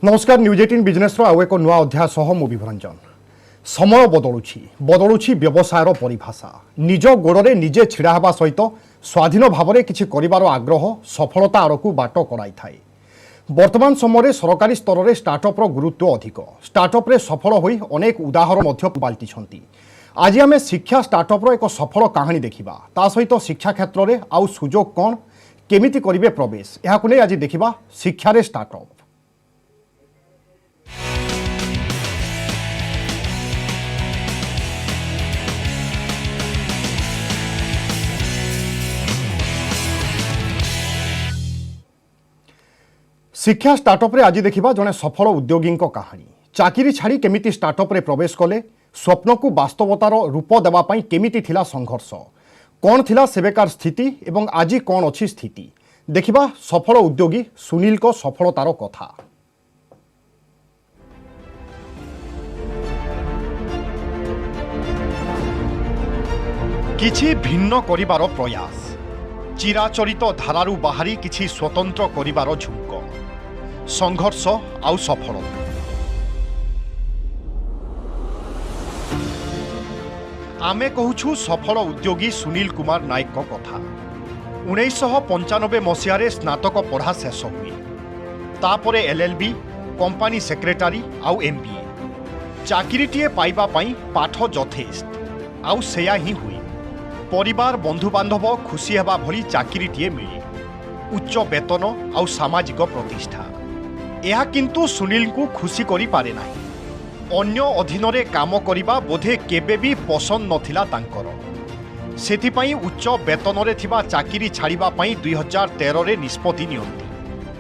नमस्कार news 18 business आउ एक नुआ अध्याय सह मु विभरंजन। समय बदलुछि व्यवसायर परिभाषा। निज गोड़े निजे छिड़ा हेबा सहित स्वाधीन भाव में किछि करिवार आग्रह सफलता आड़कू बाट कराई थाए। वर्तमान समय सरकारी स्तर में स्टार्टअप्र गुरुत्व अधिक। स्टार्टअप्रे सफल होई अनेक उदाहरण मध्य पाल्टिछंती। आज आम शिक्षा स्टार्टअप्र एक सफल कहानी देखा ता सहित शिक्षा क्षेत्र में आउ सुजोग कौन केमिति करिवे प्रवेश यहाकु नै आज देखा शिक्षा स्टार्टअप। शिक्षा स्टार्टअप रे आज देखा जड़े सफल उद्योगी कहानी। चाकरी छाड़ी केमिति स्टार्टअप रे प्रवेश कले, स्वप्न को वास्तवतार रूप देवाई केमिति थिला संघर्ष, कौन थिला सेबेकार स्थिति एवं आज कौन अच्छी स्थिति देखा सफल उद्योगी सुनील को सफलतार कथा। किछि भिन्न करिवार प्रयास, चिराचरित धारारू बाहरी किछि स्वतंत्र करिवार झुंक, संघर्ष आउ सफलता। आमे कहूछु सफल उद्योगी सुनील कुमार नायक को कथा। 1995 मसीह स्नातक पढ़ा शेष हुए, तापरे एलएलबी, कंपनी सेक्रेटारी आउ एमबीए। चाकरीटीए पाइबा पई पाठ यथेष्ट आउ सेया ही हुए। परिवार बंधु बांधव खुशी हेबा भली चाकरीटीए मिले, उच्च वेतन आउ सामाजिक प्रतिष्ठा। यह किंतु सुनील को खुशी करि पारे नाही। अन्य अधीन रे काम करिबा बोधे केबे भी पसंद नथिला तांकर। सेथिपाई उच्च वेतन रे थिबा चाकरी छाड़िबा पई 2013 रे निष्पत्ति नियंती।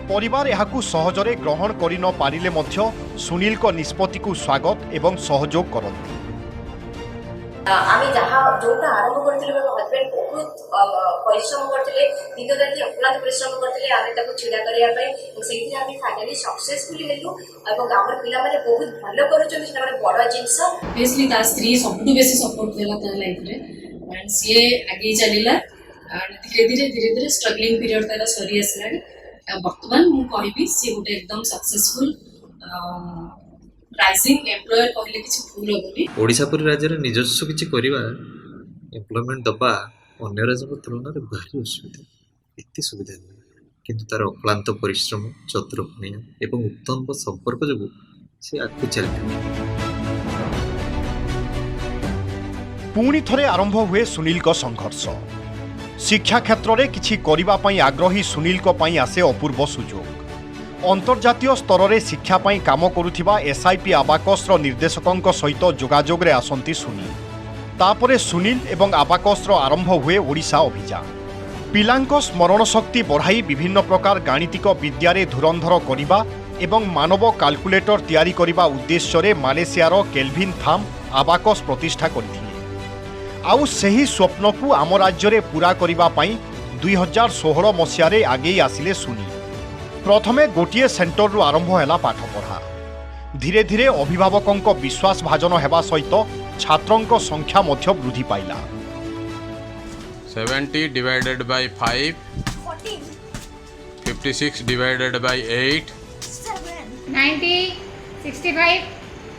परिवार यहाकू सहजरे ग्रहण करि न पारिले मध्य सुनील को निष्पत्ति को स्वागत एवं सहयोग करती। आमी जहाँ जोटा आरंभ करथिले मो हस्बैंड बहुत परिश्रम करथिले, दिन राति अक्लांत परिश्रम करथिले। आमे ताको छिड़ा करिया पई सेठी आमी फाइनली सक्सेसफुली हेलु एवं हमर पिला माने बहुत भलो करूछन। सेटा माने बड़ जिंस बेसिकली ता स्त्री सबटु बेसी सपोर्ट देला ता लाइफ रे एंड सीए आगे चलिला एंड धीरे धीरे स्ट्रगलिंग पीरियड तारा सरी आसलानी। वर्तमान मु कहबी सी गोटे एकदम सक्सेसफुल राइजिंग एम्प्लॉयर कहले किछि भूल होबनी। ओडिशा पुरी राज्य रे निजस्व किछि करिवा एम्प्लॉयमेंट दबा अन्य राज्य तुलना रे भारी असुविधा। एते सुविधा नहीं किंतु तार अक्लांत परिश्रम, चतुरपणिया एवं उत्तम संपर्क जो से आगु चलते। पुणी थरे आरंभ हुए सुनील को संघर्ष। शिक्षा क्षेत्र में किछि करिबा पई आग्रही सुनील को पई आसे अपूर्व सुजोग। अंतर्जातीय स्तर में शिक्षा पई काम करुथिबा एसआईपी आबाकस्र निर्देशकों सहित जोगाजोग रे आसंती सुनील। तापरे सुनील एवं आबाकस्र आरंभ हुए ओडिशा अभियान। पिलांक स्मरण शक्ति बढ़ाई विभिन्न प्रकार गाणितिक विद्यारे धुरंधर करिबा एवं मानव काल्कुलेटर तैयारी करिबा उद्देश्य रे मालेशियार केल्विन थाम आबाकस प्रतिष्ठा करथिले। आउ सही स्वप्न को आम राज्य रे पूरा करिबा पई 2016 मसीह आगे आसिले सुनील। प्रथमे गोटे सेंटर रु आरंभ हैला पाठ पढ़ा। धीरे धीरे अभिभावकों विश्वास भाजन हेबा सहित छात्रों संख्या मध्य वृद्धि पाइला। 70 divided by 5 14 56 divided by 8 7 90 65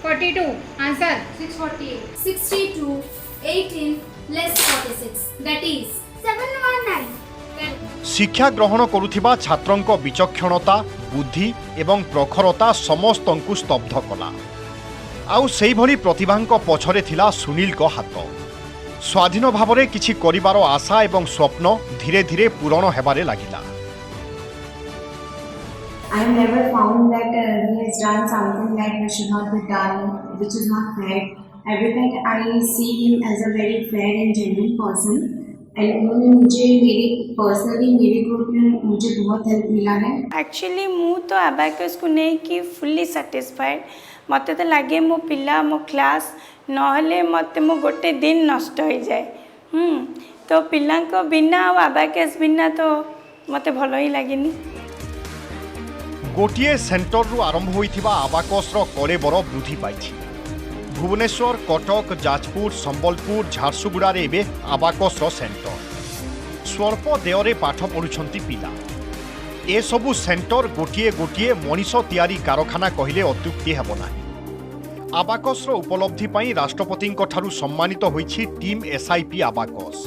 42 answer 648 62 18 less 46 that is 719। शिक्षा ग्रहण करुथिबा छात्रों विचक्षणता, बुद्धि एवं प्रखरता समस्तंकु स्तब्ध कला। आउ सेही भली प्रतिभांक पछरे थिला सुनील को हाथ। स्वाधीन भाव में किछि करिवार आशा एवं स्वप्न धीरे धीरे पूरण हेबारे लागिला। I have never found that he has done something that should not be done, which is not fair. Every time I see him as a very fair and genuine person. And उन्होंने मुझे मेरे group में मुझे बहुत help मिला है। Actually मु तो अबाकस को नहीं कि फुल्ली सैटिस्फाइड। मत तो लगे मो पिला मो क्लास नहले मत मो गोटे दिन नष्ट हो जाए। तो पिला को बिना और अबाकस बिना तो मत भल ही लगे। गोटे सेंटर रु आरंभ होइथिबा आबाकस्र कलेबर वृद्धि पाइछि। भुवनेश्वर, कटक, जाजपुर, संबलपुर, झारसुगुड़ा रे आबाकस्र सेंटर। स्वल्प देयरे पाठ पढ़ुछंती पिला। एसबु सेंटर गोटे गोटे मनीष तैयारी कारखाना कहले अत्युक्ति हेब नाही। आबाकस उपलब्धि पई राष्ट्रपति सम्मानित होईछि टीम एसआईपी आबाकस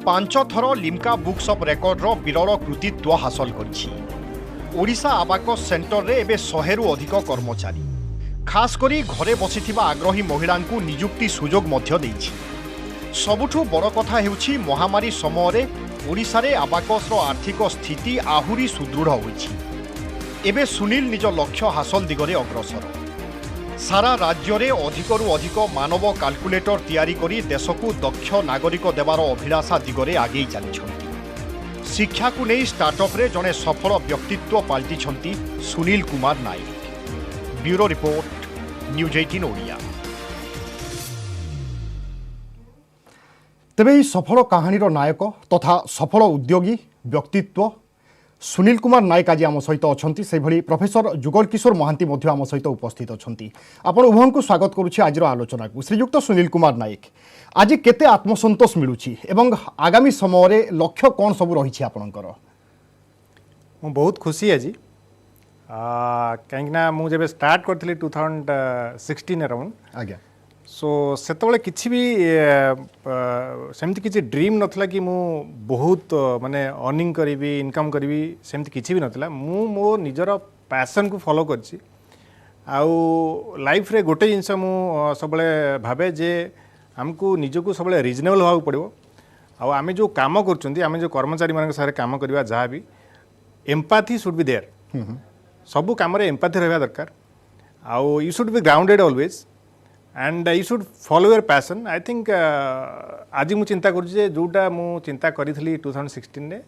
5 थर लिम्का बुक्स ऑफ रेकर्डर विरल कृतित्व हासिल करिछि। ओडिशा आबाकस सेंटर रे एबे 100 रु अधिक कर्मचारी खास करी घरे बसिथिबा आग्रही महिला नियुक्ति सुजोग मध्य देइछि। सबुठु बड़ कथा हेउछि महामारी समय रे ओडिशा रे आबाकस आर्थिक स्थिति आहुरी सुदृढ़ होइछि। एबे सुनील निज लक्ष्य हासिल दिगरे अग्रसर। सारा राज्य रे अधिकरु अधिक मानव काल्कुलेटर तैयारी करी देश को दक्ष नागरिक देवार अभिलाषा दिगरे आगे चली। शिक्षा को नहीं स्टार्टअप रे जड़े सफल व्यक्तित्व पाल्टी Sunil Kumar Nayak. Bureau report news 18 Odia. तेबे सफल कहानी नायक तथा सफल उद्योगी व्यक्तित्व सुनील कुमार नायक आज आम सहित अच्छा से भली प्रोफेसर जुगल किशोर महांती आम सहित उपस्थित अच्छा। आपण उभय को स्वागत करुच्ची आज आलोचना को। श्रीयुक्त सुनील कुमार नायक आज केते आत्मसंतोष मिलुची एवं आगामी समय रे लक्ष्य कौन सब रही आपणकर? मु बहुत खुशी है जी कहीं मुझे स्टार्ट करी 2016 अराउंड आज्ञा। सो सेतबले किछि भी सेमती किछि ड्रीम नथला कि मु बहुत माने अर्निंग करी इनकम करी सेमती किछि भी नथला। मु मो निजर पैशन को फॉलो करछि। आउ लाइफ रे गोटे जिनस मु सबले भाबे जे हमको निजको सबले रिजनेबल होवा पड़िबो। आउ आमे जो काम करचंती आमे जो कर्मचारी मान सारे काम करबा जहाँ भी एम्पैथी शुड बी देयर। सब काम रे एम्पैथी रहबा दरकार। आउ you should be grounded always and you should follow your passion. I think आज मु चिंता करुचे जोटा मु चिंता करी 2016 रे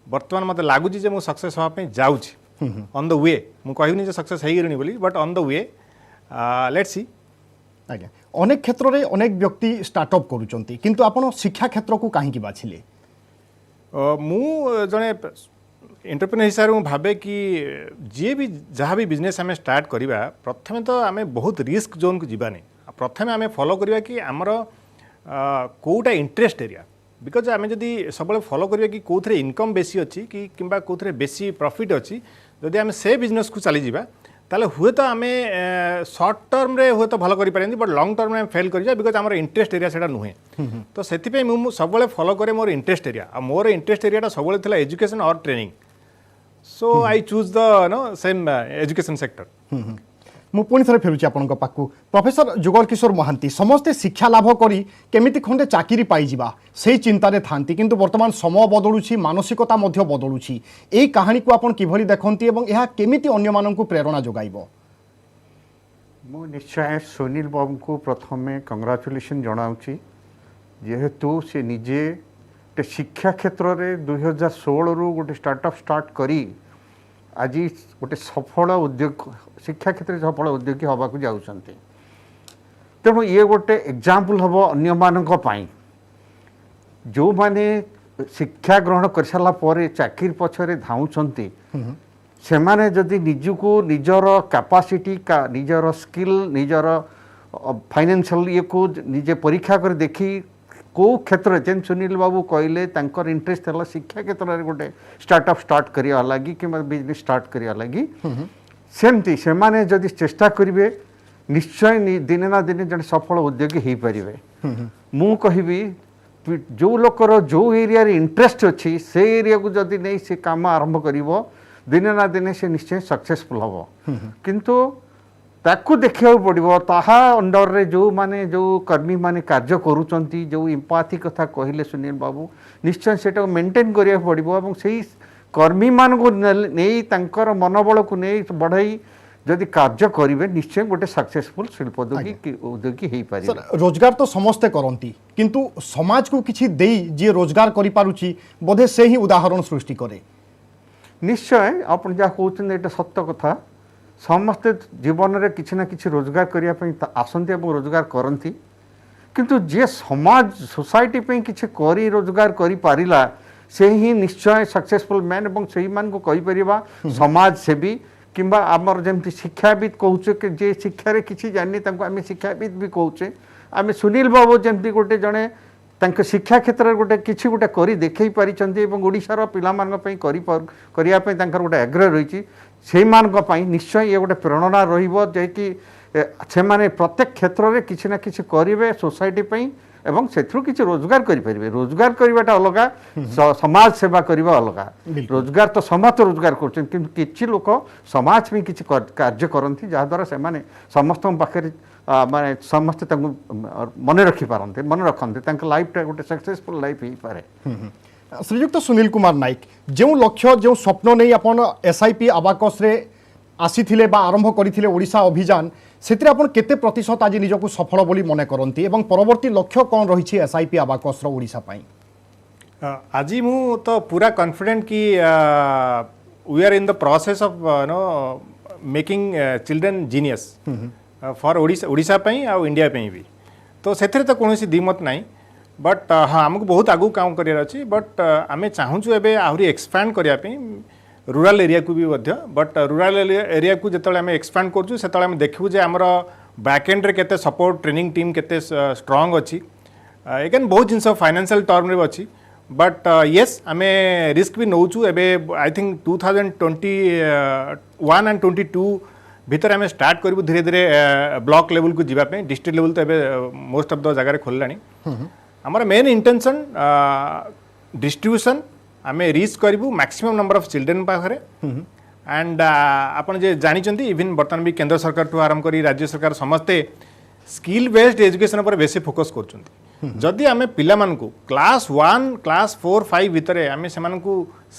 वर्तमान मते लागुची जे मु सक्सेस होवा पे जाउची ऑन द वे। मु कहूनी जे सक्सेस हेई गरनी बोली but on the way let's see. आज्ञा अनेक क्षेत्र रे अनेक व्यक्ति स्टार्टअप करूचंती किंतु आपण शिक्षा क्षेत्र को काहे की बाछिले? मु जने एंटरप्रेन्योर हिसाब से भावे कि जी भी जहाँ भी बिजनेस आम स्टार्ट करवा प्रथमे तो आम बहुत रिस्क जोन को जीवानी। प्रथमे आम फॉलो करवा कि आमर कोटा इंटरेस्ट एरिया बिकज आम जदि सब फॉलो करवा कि कौन इनकम बेसी अच्छी कि किंबा कौन बेसी प्रॉफिट अच्छी जदि आम से बिजनेस को चली जावा ताले हुए तो आम शॉर्ट टर्म रे हुए तो भल कर पारे बट लॉन्ग टर्म में फेल कर बिकज आम इंटरेस्ट एरिया से नुहे। तो से सब फॉलो करे मोर इंटरेस्ट एरिया आ मोर इंटरेस्ट एरिया सब एजुकेशन और training. So I choose the same education sector. मु पुणी थे फेरुची आपण पाखु प्रोफेसर जुगल किशोर महांती समस्ते शिक्षा लाभ करी केमिति खंडे चाकरी पाई जिबा सेही चिंतारे थांती किंतु वर्तमान समय बदलुची मानसिकता मध्य बदलुची। एई कहानी को आपण किभली देखंती एवं एहा केमिति अन्य माननकु प्रेरणा जोगाइबो? मु निश्चय सुनील बाबू को प्रथमे कंग्राचुलेशन जनाऊँगी जेहेतु से निजे शिक्षा क्षेत्र में 2016 रु गोटे स्टार्टअप स्टार्ट करी आज गोटे सफल उद्योग शिक्षा क्षेत्र में सफल उद्योगी हवा को जाउछंती। तेणु ये गोटे एग्जाम्पल हम अन्य मानक पाई जो माने शिक्षा ग्रहण कर सारा पर चाकरी पछरे धाउछंती से माने जदि निजको निजर कैपेसिटी का निजर स्किल निजर फाइनेंशियल ये को निजे परीक्षा कर देखी को क्षेत्र जेन सुनील बाबू कहले तांकर इंटरेस्ट है शिक्षा क्षेत्र में गोटे स्टार्टअप स्टार्ट करिया लगी कि बिजनेस स्टार्ट करिया लगी सेमती से माने जदि चेष्टा करिवे निश्चय दिने ना दिने जन सफल उद्योगी हो पारे। मु कहबी जो लोकर जो एरिया रे इंटरेस्ट अच्छी से एरिया को जदि नहीं से काम आरंभ करिवो दिने ना दिने से निश्चय सक्सेसफुल हबो। किंतु ताकू देखा पड़ो ताहा अंडर रे जो माने जो कर्मी माने कार्य करूचंती जो एम्पैथी कथा कहले सुनील बाबू निश्चय सेटा मेंटेन करिया पड़ो और से कर्मी मान को नहीं तांकर मनोबल को नहीं बढ़ाई जदि कार्य करेंगे निश्चय गोटे सक्सेसफुल शिल्पोद्योगी उद्योगी हो पारे। रोजगार तो समस्ते करती किंतु समाज को किछि देई जे रोजगार करि पारुची बोधे से ही उदाहरण सृष्टि करे। निश्चय आप जहाँ कहते ये सत्य कथा समस्ते जीवन में किसी ना किसी रोजगार करने आसती और रोजगार करती किंतु जे समाज सोसाइटी पे किसी करी रोजगार करि पारिला से ही निश्चय सक्सेसफुल मैन और से मान को कहि परिबा समाज सेवी किंबा आमर जमती शिक्षाविद कहूचे कि जे शिक्षा रे किसी जानी तांको आमे शिक्षाविद भी कहूचे। आमे सुनील बाबू जमती गोटे जड़े तांको शिक्षा क्षेत्र में गोटे किसी गोटे करी देखई पारिचंती एवं ओडिशार पिलामान पई करिया पई तांकर गोटे आग्रह रही से निश्चय ये गोटे प्रेरणा रहिबो जे कि से माने प्रत्येक क्षेत्र में किसी ना किसी करेंगे सोसाइटी पई एवं सेथरु किसी रोजगार करेंगे रोजगार करवाटा अलग समाज सेवा करवा अलग रोजगार तो समस्त रोजगार कर किसी लोक समाज में किसी कार्य करती जहाद्वारा से समस्त पाखे माने समस्त मन रखी पारते मन रखते लाइफटा गोटे सक्सेसफुल लाइफ हो पारे। श्रीयुक्त सुनील कुमार नाइक जो लक्ष्य जो स्वप्न नहीं अपन एसआईपी आबाकस रे आसी बा आरंभ करते ओडिशा अभियान से केते प्रतिशत आज निजक सफल बोली मन करती एवं परवर्ती लक्ष्य कौन रही एसआईपी आबाकस ओडिशा पाई? आज मु तो पूरा कॉन्फिडेंट कि we are in the process of no making children genius for Odisha पाई आ इंडिया पाई भी तो से तो कौन दिमत नहीं बट हाँ आमको बहुत आगू काम करार अच्छी बट आम चाहूँ एवं आहरी एक्सपैंड करने रूरल एरिया को भी बट रूरल एरिया को जिते आम एक्सपैंड करें देखू जे आमर बैकएंड रे केते सपोर्ट ट्रेनिंग टीम केते स्ट्रांग अच्छी एगेन बहुत जिनस फाइनेंशियल टर्म रे अच्छी बट येस आम रिस्क भी नौचु एबे आई थिंक 2021 एंड 22 भितर आम स्टार्ट करूँ धीरे धीरे ब्लॉक लेवल को जीवाई डिस्ट्रिक्ट लेवल तो एबे मोस्ट ऑफ द जगह खोललानी आमर मेन इंटेंशन डिस्ट्रीब्यूशन आम रीच करूँ मैक्सिमम नंबर ऑफ चिल्ड्रेन पाखे एंड आपन जे जानी इवन बर्तमान भी केंद्र सरकार ठू आरंभ कर राज्य सरकार समस्ते स्किल बेस्ड एजुकेशन पर बेसी फोकस करदी आम पिलामानकु क्लास 1 क्लास 4 5 भितर आम से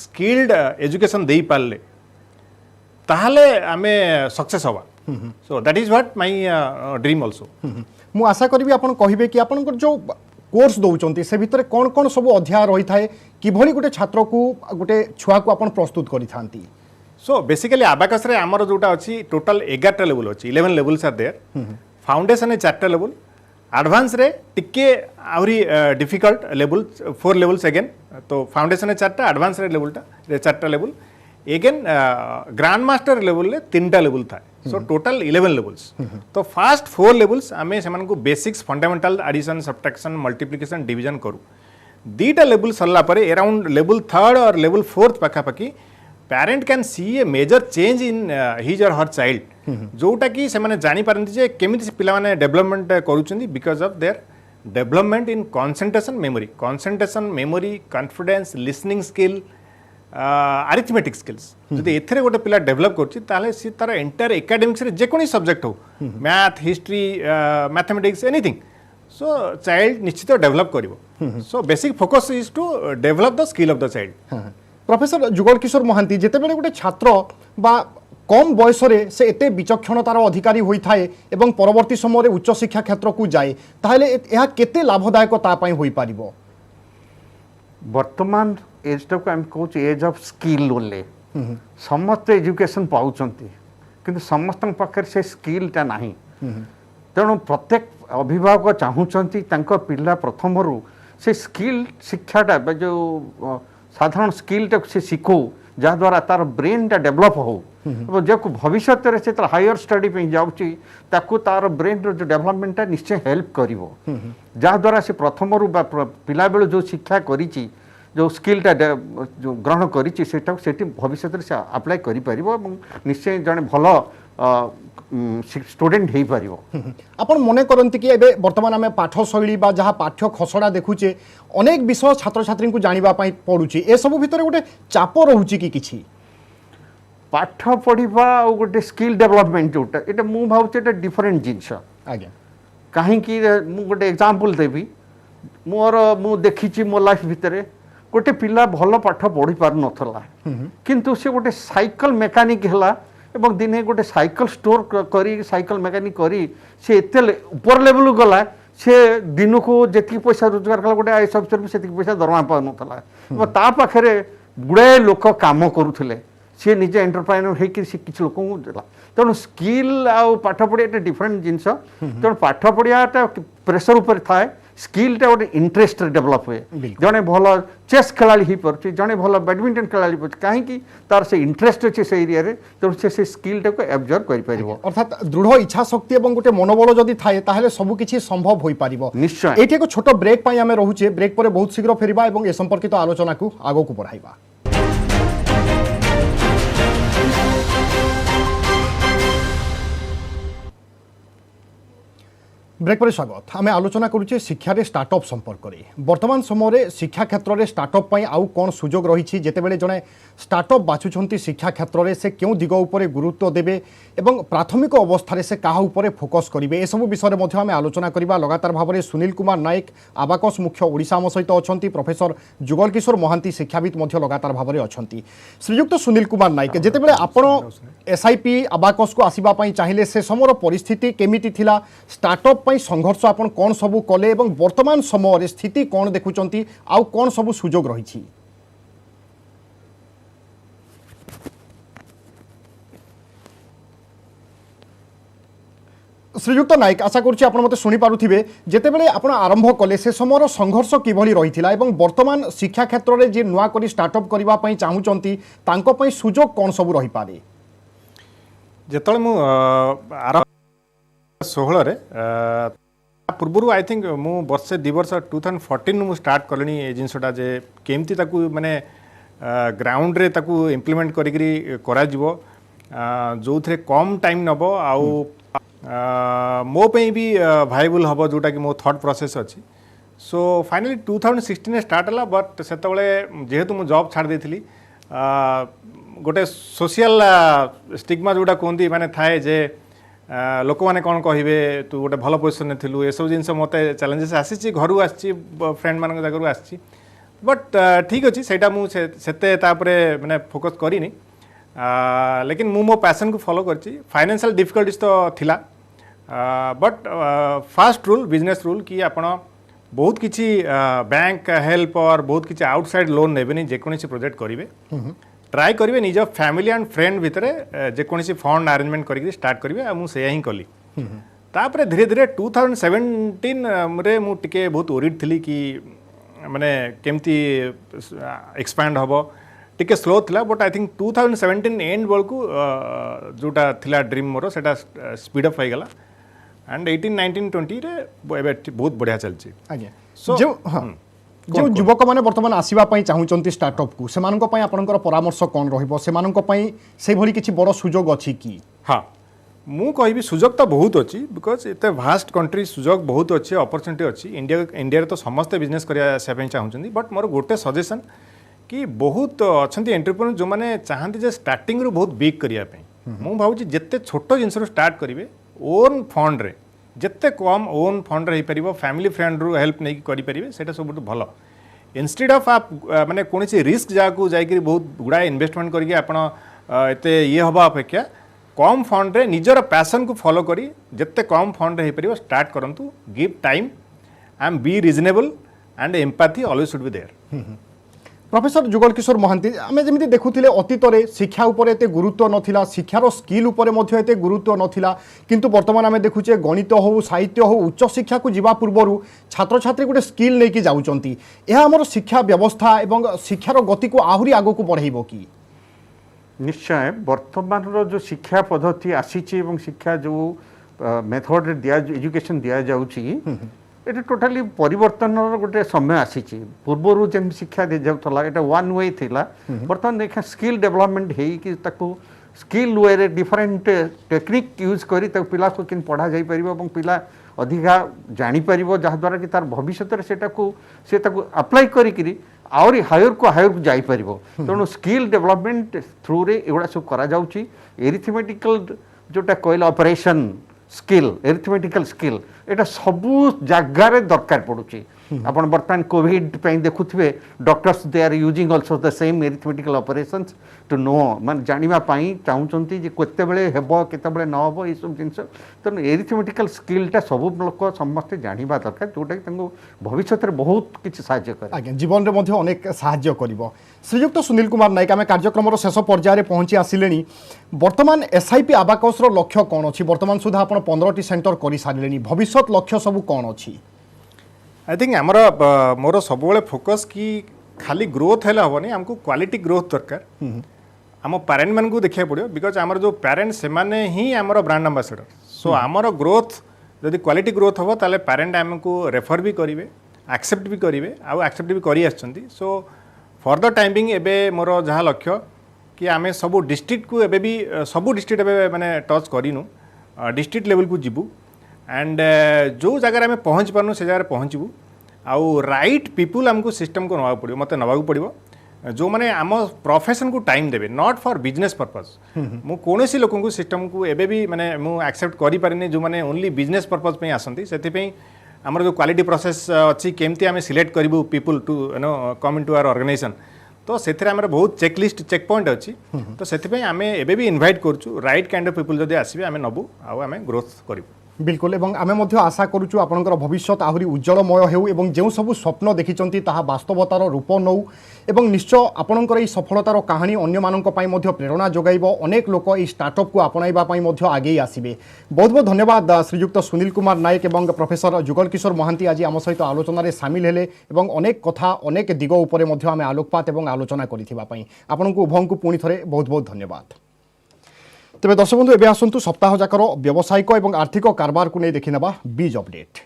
स्किल्ड एजुकेशन दे पारे ताहले आमे सक्सेस हवा so that is what my dream also. मु आशा करी आपन कहिबे कि आपन जो कोर्स दौरान से भितर कौन कौन सब अध्याय रही थाए किभली गोटे छात्र को गोटे छुआ को आपन प्रस्तुत करी थांती? सो बेसिकली आबाकस रे हमर जोटा अछि टोटल 11टा लेवल अछि 11 लेवल्स आर देयर फाउंडेशन 4टा लेवल एडवांस रे टिके आउरी डिफिकल्ट लेवल 4 लेवल्स अगेन तो फाउंडेशन 4टा एडवांस रे लेवलटा 4टा level again grand master level 3टा लेवल था सो टोटल 11 लेवल्स तो फास्ट 4 लेवल्स आम से basics fundamental addition subtraction multiplication division करूँ दीटा लेवल सरला परे अराउंड लेवल 3rd और लेवल 4th पाखापाखि parent can see a major change in his और हर चाइल्ड जोटा कि से माने जानी पारंती जे केमिति पिला माने डेवलपमेंट करूछंदी because of their development in concentration memory confidence listening skill arithmetic skills जदि एथरे गोटे पिला डेवलप करछि ताले सी तार एंटायर एकेडमिक्स रे जे कोनी सब्जेक्ट हो math history mathematics anything so child निश्चित डेवलप करिवो so basic focus is to develop the skill of the child. Professor Jugal Kishore Mahanty जेते बेले गोटे छात्र बा कम बयस से एते विचक्षणतार अधिकारी होता है एवं परवर्ती समय उच्च शिक्षा क्षेत्र को जाए ताहले यह केते लाभदायक तापाई होई पारिबो? वर्तमान एजटा को आम कहूँ एज ऑफ स्किल ओनली समस्त एजुकेशन पाउचंती किंतु समस्त पाखे से स्किलटा नहीं तेणु प्रत्येक अभिभावक चाहूँगी पिला प्रथम से स्किल शिक्षाटा जो साधारण स्किलटा से शिखो जहाद्वारा तार ब्रेनटा डेभलप हो जो भविष्य से हायर स्टडी पे जाऊँगी तार ब्रेन जो डेभलपमेंटा निश्चय हेल्प कर जहाद्वारा से प्रथम पिला बेलू जो शिक्षा करी जो स्किलटा जो ग्रहण करी भविष्य से अप्लाई कर निश्चय जड़े भल स्टूडेंट हो पार आपण मने करंती कि एबे वर्तमान आम पाठशैली बा जहाँ पाठ्य खसड़ा देखुचे अनेक विषय छात्र छात्री को जानिबा पई पड़ुची ए सब भितर गोटे चाप रहुची कि किछि पाठ पढ़ा और गोटे स्किल डेवलपमेंट जोटा ये मुझे भावुँ डिफरेंट जिनस आज्ञा कहीं गोटे एग्जांपल देवी मु देखी मो लाइफ भितर गोटे पिला भल पाठ पढ़ी पार नथला किंतु से गोटे साइकिल मेकानिक है एवं दिने गोटे साइकिल स्टोर करी साइकिल मेकानिक करी से एते ऊपर लेवल गला से दिन को जी पैसा रोजगार कला गोटे आईएएस अफिसर भी से पैसा दरमा पा नथला ता पाखे गुड़ाए लोक काम करुले सी निजे एंटरप्राइनर होकर से किसी लोक देला तेणु स्किल आ पाठ पढ़िया डिफरेंट जिनस तेणु पाठ पढ़ियाटा प्रेसर उपर थाए स्किलटा गोटे इंटरेस्ट डेभलप हुए जड़े भल चेस खेलाड़ी हो पारे जड़े भल बैडमिंटन खेलाड़ी हो कहीं तार से इंटरेस्ट अच्छे से एरिया तेणु से स्किलटा को एब्जर्व कर अर्थात दृढ़ इच्छा शक्ति और गोटे मनोबल जदि थाए ताहले सब किछि संभव होई पारिबो। निश्चय एठी एक छोट ब्रेक पई आमे रहुचे ब्रेक पर बहुत शीघ्र फेरिबा एवं ए संपर्कित आलोचना को आगो को बढ़ाइबा। ब्रेक पर स्वागत आम आलोचना करुचे शिक्षा स्टार्टअप संपर्क में वर्तमान समय शिक्षा क्षेत्र में स्टार्टअप आउ कौन सुजोग रही जितेबाला जड़े स्टार्टअप बाछुंट शिक्षा क्षेत्र में से क्यों दिग उपर गुरुत्व देवे एवं प्राथमिक अवस्था से क्या उपर फोकस करेंगे ए सब विषय में आम आलोचना करवा लगातार भाव में सुनील कुमार नायक आबाकस मुख्य ओडिशा आम सहित अच्छा प्रोफेसर जुगल किशोर महांती शिक्षाविद लगातार भाव में अच्छा श्रीयुक्त सुनील कुमार नायक जितेबाला आपण एसआईपी आबाकस को आसवाई चाहिए से समय परिस्थिति केमिति थिला स्टार्टअप संघर्ष आपण कौन सबू कले एवं वर्तमान समय स्थिति कौन देखुंट आउ कौन सबू सुजोग रही। श्रीयुक्त नायक आशा करुच्ची आप मत शुणी पारे जितेबाला आप आरंभ कले से समय संघर्ष किभली रही एवं वर्तमान शिक्षा क्षेत्र में जी नुआ करी स्टार्टअप करने चाहूँगी सुजोग कौन सबू रही पारे। जिते मु 16 पूर्व आई थिंक मु वर्षे 2 वर्ष 2014 मु स्टार्ट कली ये जिनसटा जे केमती ताकू माने ग्राउंड रे ताकू इम्प्लीमेंट करा जो थे कम टाइम नब आउ मो पे भी भाइबल हम जोटा कि मो थॉट प्रोसेस अच्छी सो फाइनली 2016 स्टार्ट है बट से जेहेतु मु जॉब छाड़ देती गोटे सोशल स्टिग्मा जोटा कहती माने थाए जे लोक मैंने कौन कहे तू गोटे भल पोजिशन थी ये सब जिन मत चैलेंजेस आसी घर आसी फ्रेंड मान जगह आसी बट ठीक अच्छे से मैंने फोकस करनी लेकिन मु मो पैशन को फॉलो करची फाइनेंशियल डिफिकल्टीज तो थिला but first rule business rule कि आपण बहुत किसी बैंक हेल्प और बहुत किसी आउटसाइड लोन नेबेनी जेकोसी प्रोजेक्ट करेंगे ट्राए करेंगे निज फैमिली एंड फ्रेंड भितर जेकोसी फंड अरेंजमेंट करके स्टार्ट करेंगे मुझे ही कली तापर धीरे धीरे 2017 रे मु टिके बहुत ओरिड थी कि माने केमती एक्सपैंड हम टिके स्लो थिला बट आई थिंक 2017 एंड बेल को जोटा थिला ड्रीम मोर सेटा स्पीड अप हो गला एंड 18 19 20 रे बहुत बढ़िया चलची आज्ञा सो जो हां जो युवक मैंने बर्तमान आसवाई चाहूँगी स्टार्टअप को से आपंकर परामर्श कौन से भली किसी बड़ सुजोग अच्छी कि हाँ मु कहि सुजोग तो बहुत अच्छी बिकज एत भास्ट कंट्री सुजोग बहुत अच्छे अपरच्युनिटी अच्छी इंडिया तो समस्ते बिजनेस करने चाहूँगी बट मोर गोटे सजेसन कि बहुत अच्छा एंटरप्रेन्योर जो मैंने चाहती जे स्टार्टिंग रू बहुत बिग करने मु भावुँ जिते छोट जिनस स्टार्ट करेंगे ओन फंड रे जिते कम ओन फंड रही पार फैमिली फ्रेंड रू हेल्प नहीं करेंगे से सब भल इंस्टेड ऑफ आप माने कौन रिस्क जहाँ जाकि बहुत गुड़ाए इन्वेस्टमेंट करके आप ये हवा अपेक्षा कम फंड रे निजर पैशन को फॉलो करी जिते कम फंड रही पार स्टार्ट करूँ give time and be reasonable and empathy always should be there. Professor Jugal Kishore Mahanty आमे जमिति देखुथिले अतीत रे शिक्षा उपर एते गुरुत्व नथिला शिक्षार स्किल उपर मध्ये एते गुरुत्व नथिला किंतु वर्तमान आमे देखुचे गणित हो साहित्य हो उच्च शिक्षा को जीवा पूर्वरु छात्र छात्री गोटे स्किल लेके जाउचंती एहा हमर शिक्षा व्यवस्था एवं शिक्षार गति को आहुरी आगो को बढ़ाइबो कि निश्चय वर्तमान जो शिक्षा पद्धति आसी शिक्षा जो मेथड रे दिया एजुकेशन दिया जाउची ये टोटाली परिवर्तन गोटे समय आसी पूर्वर जमी शिक्षा दी जाऊला ये वन वे थिला बर्तमान देखा स्किल डेवलपमेंट हो स्किल वे डिफरेंट टेक्निक यूज करी पिला को किन पढ़ा जाई परिबो এবং पिला अधिका जानी परिबो जहाद्वारा कि तार भविष्य से अप्लाई करी आउरी हायर को जाई परिबो तेणु स्किल डेवलपमेंट थ्रू रे एगुड़ा सब करा जाउची एरिथमेटिकल जोटा कहला ऑपरेशन स्किल एरिथमेटिकल स्किल एटा सबू जगार दरकार पड़ुची आपण बर्तमान कोविड पे देखुथिबे doctors they are using also the same arithmetical operations to know मान जानिबा पाई चाहूचंती जे केते बेले हेबो केते बेले न हेबो ए सब जिंस त एरिथमेटिकल स्किलटा सब लोक समस्त जानिबा दरकार जोटा कि तंगो भविष्य रे बहुत किछ सहायता करे आज्ञा जीवन रे मध्ये अनेक सहायता करिवो। श्रीयुक्त सुनील कुमार नायक आमे कार्यक्रम रो शेष पर्याय रे पहुंची आसिलेनी वर्तमान एसआईपी आबाकस रो लक्ष्य कोन अछि वर्तमान सुधा आपण 15टी सेंटर करि सारिलेनी भविष्य लक्ष्य सब कोन अछि आई थिंक आमर मोर सब फोकस कि खाली ग्रोथ है हेनी आमको क्वालिटी ग्रोथ दरकार आम पेरेंट मान को देखा पड़ो बिकज आमर जो पेरेंट से ही आमर ब्रांड एम्बेसडर सो आमर ग्रोथ जदि क्वालिटी ग्रोथ हम ताले पेरेंट आमको रेफर भी करेंगे एक्सेप्ट भी करेंगे आउ एक्सेप्ट भी करी आछंती सो फॉर द टाइमिंग एबे मोर जहाँ लक्ष्य कि आम सब डिस्ट्रिक्ट को एबे भी सब डिस्ट्रिक्ट एबे माने टच करिनु डिस्ट्रिक्ट लेवल को जीवु एंड जो जगह आम पहुँच पारनु से जगह पहुँचबू आउ राइट पीपुल आमको सिस्टम को नवा पड़ो मत नवा पड़ो जो मैंने आम प्रोफेशन को टाइम देवे नॉट फॉर बिजनेस पर्पज मु कोनोसी लोक को सिस्टम को एबे भी माने मु एक्सेप्ट करि पारिनी जो मैंने ओनली बिजनेस पर्पज पे आसंती सेति आमर जो क्वालिटी प्रोसेस अच्छी केमती आम सिलेक्ट करूँ people to come into our organisation तो से बहुत चेकलिस्ट चेक पॉइंट अच्छी तो से आम एबे भी इनवाइट करूँ राइट काइंड ऑफ पीपुल जब आसबे आम नबू आम ग्रोथ करूँ बिल्कुल एवं आमे मध्य आशा करूँ आपणकर भविष्य आहरी उज्जवलमय हेउ एवं जो सब स्वप्न देखिचंती ताहा वास्तवतार रूप नौ एवं निश्चय आपणकर এই सफलतार कहानी अन्य मानक पई मध्य प्रेरणा जोगाइबो अनेक लोक এই स्टार्टअप को आपणाइबा पई मध्य आगे आसीबे बहुत बहुत धन्यवाद श्रीयुक्त सुनील कुमार नायक एवं प्रोफेसर जुगल किशोर महांती आज आम सहित आलोचन में सामिल हेले एवं अनेक कथा अनेक दिग उपरे मध्य आमे आलोकपात एवं आलोचना करिथिबा पई आपनकु उभंकु पुणी थरे बहुत बहुत धन्यवाद तेज दर्शक बंधु एवं आसतु सप्ताह जाकर व्यावसायिक और आर्थिक कारबार को नहीं देखी नेबा बीज अपडेट।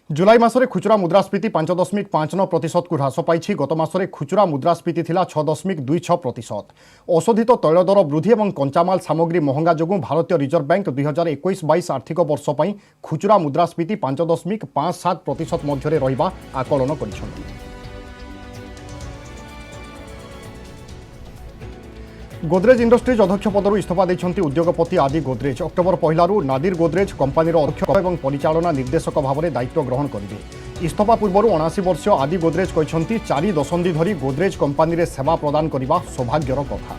जुलाई मासरे खुचरा मुद्रास्फीति 5.59% को ह्रास पाई गत मासरे खुचरा मुद्रास्फीति थिला 6.26%। औषधित तैल दर वृद्धि और कंचामाल सामग्री महंगा जोगुं भारतीय रिजर्व बैंक 2021-22 आर्थिक वर्ष पई खुचरा मुद्रास्फीति 5.57% मध्य रहिबा आकलन करिसेंति। गोदरेज इंडस्ट्रीज अध्यक्ष पदर इस्तीफा देते उद्योगपति आदि गोदरेज अक्टोबर 1 नादिर गोदरेज कंपानीर अध्यक्ष और परिचालना निर्देशक भाव में दायित्व ग्रहण करेंगे। इस्तीफा पूर्व 79 वर्ष आदि गोदरेज कहते 4 दशंधि धरी गोदरेज कंपानी रे सेवा प्रदान करने सौभाग्यर कथा।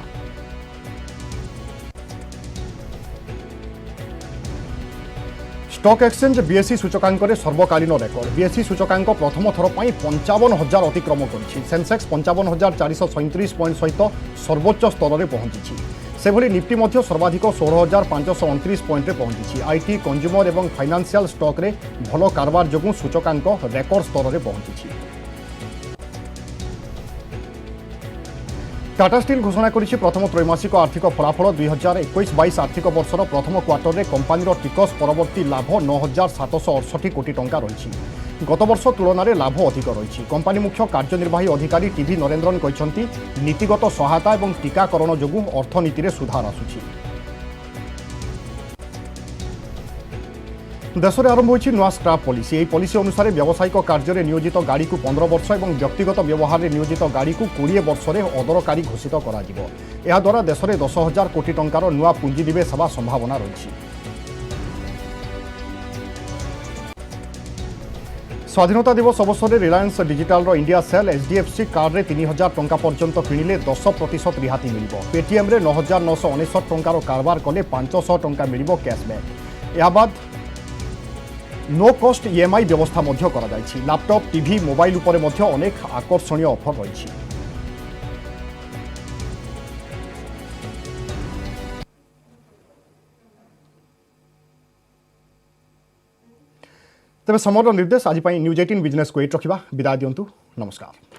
स्टॉक एक्सचेंज बीएसई सूचकांक सर्वकालीन रेकर्ड बीएसई सूचकांक प्रथम थर पर 55,000 अतिक्रम कर सेंसेक्स 55,437 पॉइंट सहित सर्वोच्च स्तर में पहुंची से भली निफ्टी मध्य सर्वाधिक 16,529 पॉइंट में पहुंची। आईटी कंज्यूमर और फाइनेंशियल स्टॉक रे भल कारबार जोगुं सूचकांक रेकर्ड स्तर में पहुंची। टाटा स्टील घोषणा करिछि प्रथम त्रैमासिक आर्थिक फलाफल 2021-22 आर्थिक वर्षर प्रथम क्वार्टर रे कंपानीर टिकस परवर्ती लाभ 9,768 कोटी टंका रही। गत वर्ष तुलन में लाभ अधिक रही। कंपानी मुख्य कार्यनिर्वाही अधिकारी टीवी नरेंद्रन कहते नीतिगत सहायता और टीकाकरण जोगुं अर्थनीति में सुधार आसुछि। देश में आरंभ होइछि नुआ स्क्रैप पॉलिसी। यह पॉलिसी अनुसार व्यावसायिक कार्य में नियोजित गाड़ी को 15 वर्ष और व्यक्तिगत व्यवहार में नियोजित गाड़ी को 20 वर्ष में अदरकारी घोषित करा देश में 10,000 कोटी टंकार नुआ पुंजीनिवेश होगा संभावना रही। स्वाधीनता दिवस अवसर में Reliance digital India sale HDFC card में 3,000 टंका पर्यंत किणिले 10% रिहाती मिल। पेटीएम रे 9,969 टंकार कारबार कले 500 टंका मिल कैशबैक। या बाद नो कॉस्ट ईएमआई व्यवस्था मध्य करा जायछि। लैपटॉप टीवी मोबाइल उपरे मध्य अनेक आकर्षणीय ऑफर रही। तेज समर निर्देश आज न्यूज 18 बिजनेस को एट रखा विदाय दिंतु नमस्कार।